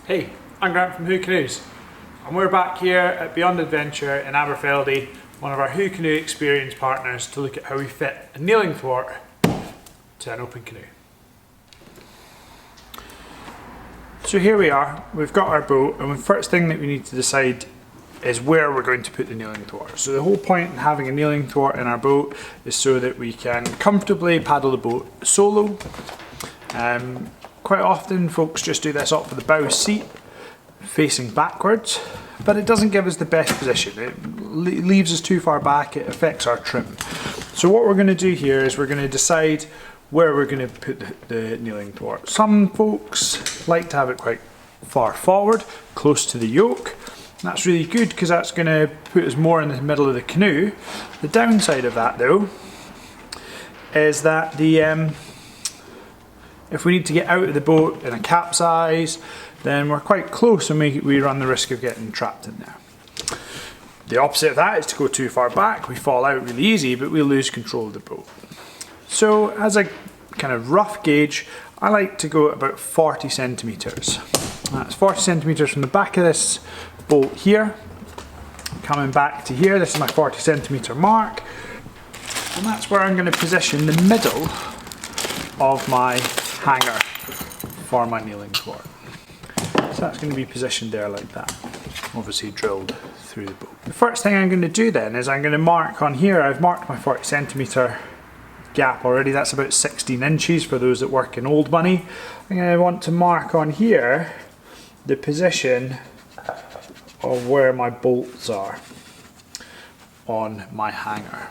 Hey, I'm Grant from Who Canoes, and we're back here at Beyond Adventure in Aberfeldy, one of our Who Canoe Experience partners, to look at how we fit a kneeling thwart to an open canoe. So here we are, we've got our boat, and the first thing that we need to decide is where we're going to put the kneeling thwart. So the whole point in having a kneeling thwart in our boat is so that we can comfortably paddle the boat solo. Quite often folks just do this up for the bow seat, facing backwards, but it doesn't give us the best position. It leaves us too far back, it affects our trim. So what we're going to do here is we're going to decide where we're going to put the kneeling thwart. Some folks like to have it quite far forward, close to the yoke. That's really good because that's going to put us more in the middle of the canoe. The downside of that though is that if we need to get out of the boat in a capsize, then we're quite close and we run the risk of getting trapped in there. The opposite of that is to go too far back. We fall out really easy, but we lose control of the boat. So as a kind of rough gauge, I like to go at about 40 centimetres. That's 40 centimetres from the back of this boat here, coming back to here. This is my 40 centimetre mark, and that's where I'm going to position the middle of my hanger for my kneeling thwart. So that's going to be positioned there like that, obviously drilled through the boat. The first thing I'm going to do then is I'm going to mark on here. I've marked my 40 centimetre gap already. That's about 16 inches for those that work in old money. I'm going to want to mark on here the position of where my bolts are on my hanger.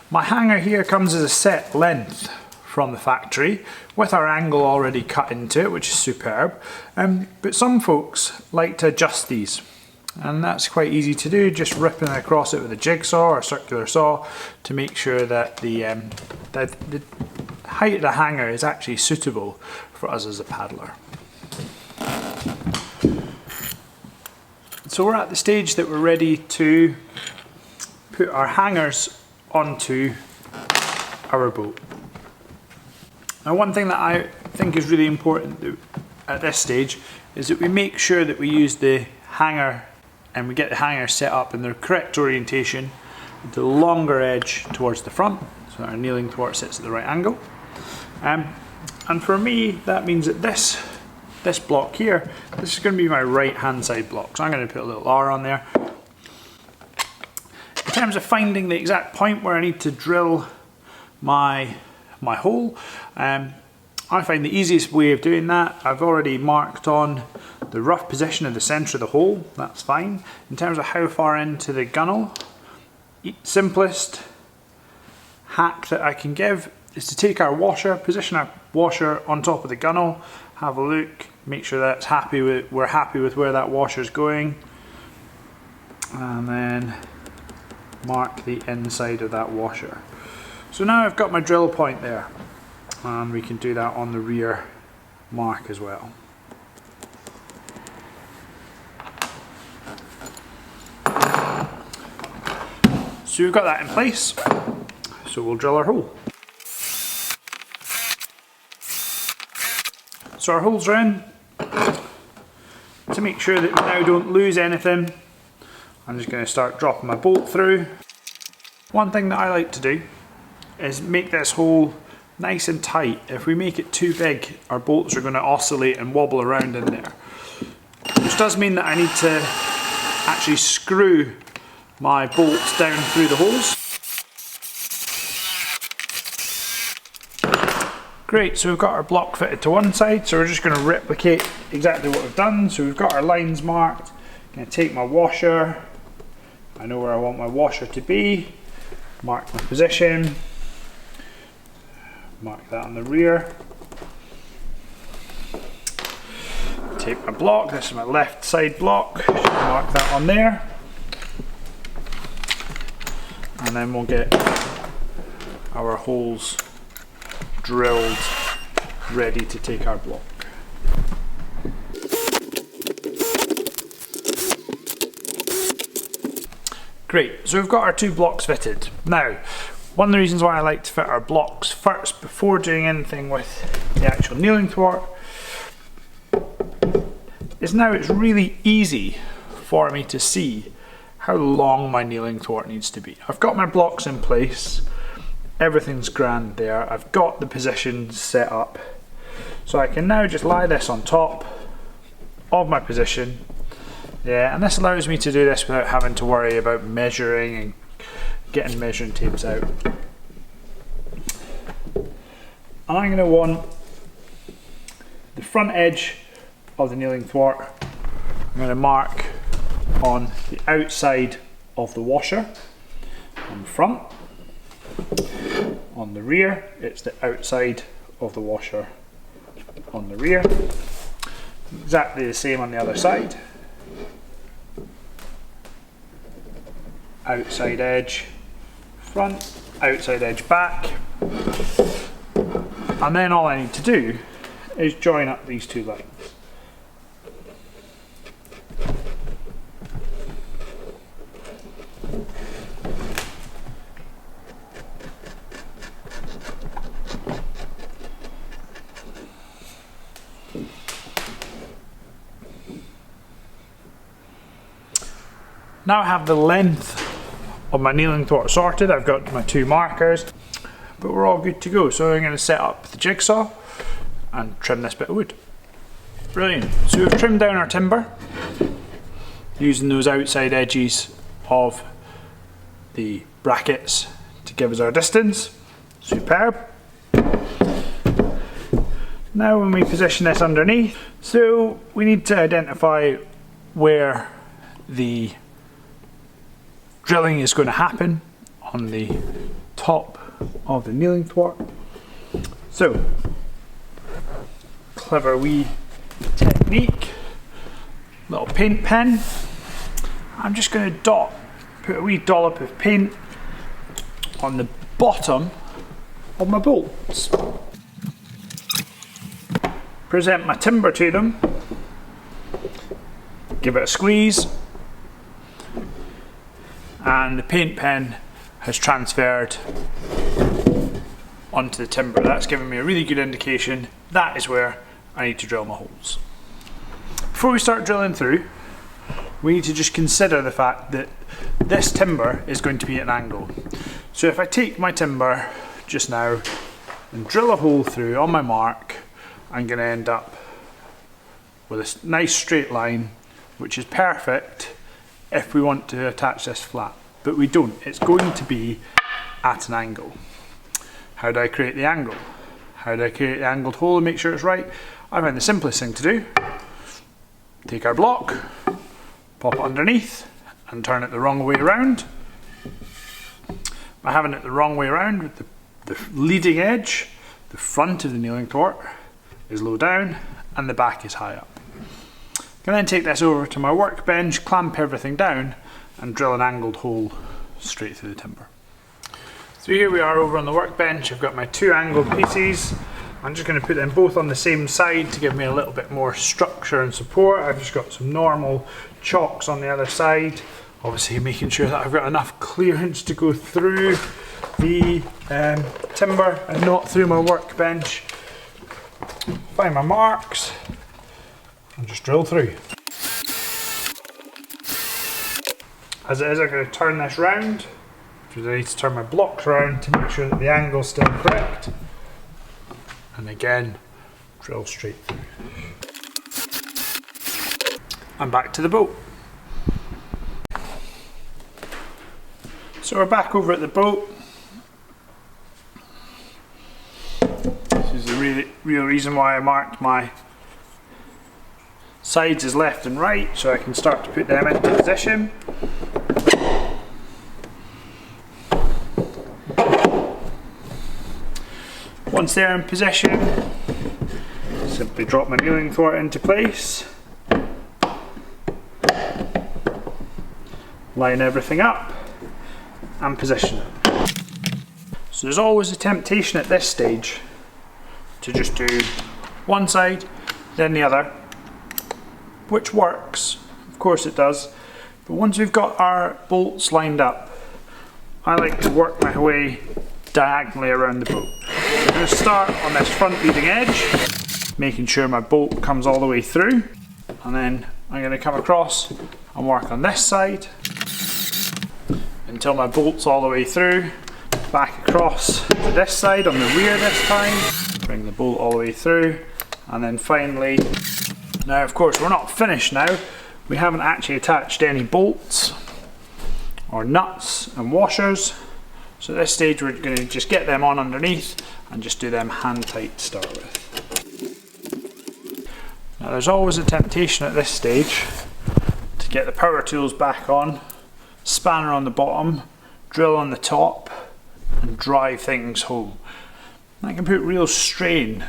My hanger here comes as a set length from the factory with our angle already cut into it, which is superb. But some folks like to adjust these, and that's quite easy to do, just ripping across it with a jigsaw or circular saw to make sure that the height of the hanger is actually suitable for us as a paddler. So we're at the stage that we're ready to put our hangers onto our boat. Now, one thing that I think is really important at this stage is that we make sure that we use the hanger and we get the hanger set up in the correct orientation with the longer edge towards the front, so our kneeling thwart sits at the right angle. And for me, that means that this block here, this is going to be my right hand side block, so I'm going to put a little R on there. In terms of finding the exact point where I need to drill my hole, I find the easiest way of doing that, I've already marked on the rough position of the centre of the hole. That's fine. In terms of how far into the gunnel, simplest hack that I can give is to take our washer, position our washer on top of the gunnel, have a look, make sure that's we're happy with where that washer is going, and then mark the inside of that washer. So now I've got my drill point there, and we can do that on the rear mark as well. So we've got that in place, so we'll drill our hole. So our holes are in. To make sure that we now don't lose anything, I'm just going to start dropping my bolt through. One thing that I like to do is make this hole nice and tight. If we make it too big, our bolts are going to oscillate and wobble around in there, which does mean that I need to actually screw my bolts down through the holes. Great, so we've got our block fitted to one side, so we're just going to replicate exactly what we've done. So we've got our lines marked. I'm going to take my washer, I know where I want my washer to be, mark my position, mark that on the rear. Take my block, this is my left side block, mark that on there. And then we'll get our holes drilled, ready to take our block. Great, so we've got our two blocks fitted. Now, one of the reasons why I like to fit our blocks first before doing anything with the actual kneeling thwart is now it's really easy for me to see how long my kneeling thwart needs to be. I've got my blocks in place, everything's grand there, I've got the position set up, so I can now just lie this on top of my position. Yeah, and this allows me to do this without having to worry about measuring and getting measuring tapes out. And I'm going to want the front edge of the kneeling thwart. I'm going to mark on the outside of the washer on the front. On the rear, it's the outside of the washer on the rear. Exactly the same on the other side. Outside edge front, outside edge back. And then all I need to do is join up these two lines. Now I have the length of my kneeling thwart sorted. I've got my two markers, but we're all good to go. So I'm going to set up the jigsaw and trim this bit of wood. Brilliant. So we've trimmed down our timber using those outside edges of the brackets to give us our distance. Superb. Now when we position this underneath, so we need to identify where the drilling is going to happen on the top of the kneeling thwart. So, clever wee technique, little paint pen. I'm just going to put a wee dollop of paint on the bottom of my bolts. Present my timber to them, give it a squeeze, and the paint pen has transferred onto the timber. That's given me a really good indication that is where I need to drill my holes. Before we start drilling through, we need to just consider the fact that this timber is going to be at an angle. So if I take my timber just now and drill a hole through on my mark, I'm going to end up with a nice straight line, which is perfect if we want to attach this flat, but we don't. It's going to be at an angle. How do I create the angle? How do I create the angled hole and make sure it's right? I find the simplest thing to do, take our block, pop it underneath and turn it the wrong way around. By having it the wrong way around, with the leading edge, the front of the kneeling thwart is low down and the back is high up. I can then take this over to my workbench, clamp everything down and drill an angled hole straight through the timber. So here we are over on the workbench. I've got my two angled pieces. I'm just going to put them both on the same side to give me a little bit more structure and support. I've just got some normal chocks on the other side, obviously making sure that I've got enough clearance to go through the timber and not through my workbench. Find my marks and just drill through. As it is, I'm going to turn this round, because I need to turn my blocks around to make sure that the angle's still correct. And again, drill straight through. And back to the boat. So we're back over at the boat. This is the real reason why I marked my sides as left and right, so I can start to put them into position. Once they're in position, simply drop my kneeling thwart into place, line everything up and position it. So there's always a temptation at this stage to just do one side then the other, which works, of course it does, but once we've got our bolts lined up, I like to work my way diagonally around the boat. I'm going to start on this front leading edge, making sure my bolt comes all the way through. and then I'm going to come across and work on this side until my bolt's all the way through. Back across to this side on the rear this time, bring the bolt all the way through, and then finally, now of course we're not finished now, we haven't actually attached any bolts or nuts and washers, so at this stage we're going to just get them on underneath and just do them hand tight to start with. Now there's always a temptation at this stage to get the power tools back on, spanner on the bottom, drill on the top, and drive things home. That can put real strain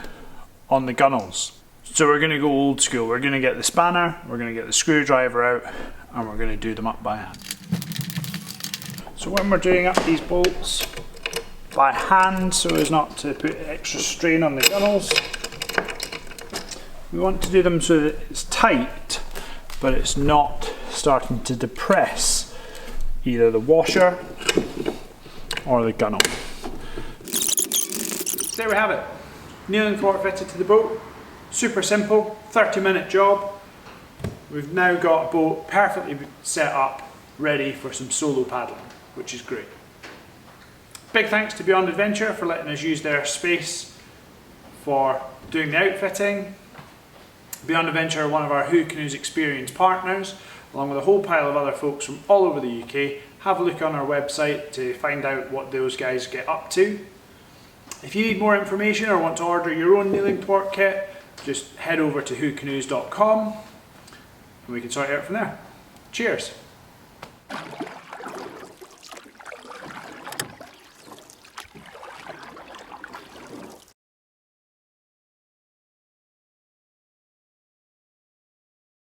on the gunnels. So we're going to go old school. We're going to get the spanner, we're going to get the screwdriver out, and we're going to do them up by hand. So when we're doing up these bolts by hand, so as not to put extra strain on the gunnels, we want to do them so that it's tight, but it's not starting to depress either the washer or the gunnel. So there we have it. Kneeling thwart fitted to the boat. Super simple, 30-minute job. We've now got a boat perfectly set up, ready for some solo paddling, which is great. Big thanks to Beyond Adventure for letting us use their space for doing the outfitting. Beyond Adventure are one of our Who Canoes Experience partners, along with a whole pile of other folks from all over the UK. Have a look on our website to find out what those guys get up to. If you need more information or want to order your own kneeling thwart kit, just head over to whocanoes.com and we can sort it out from there. Cheers!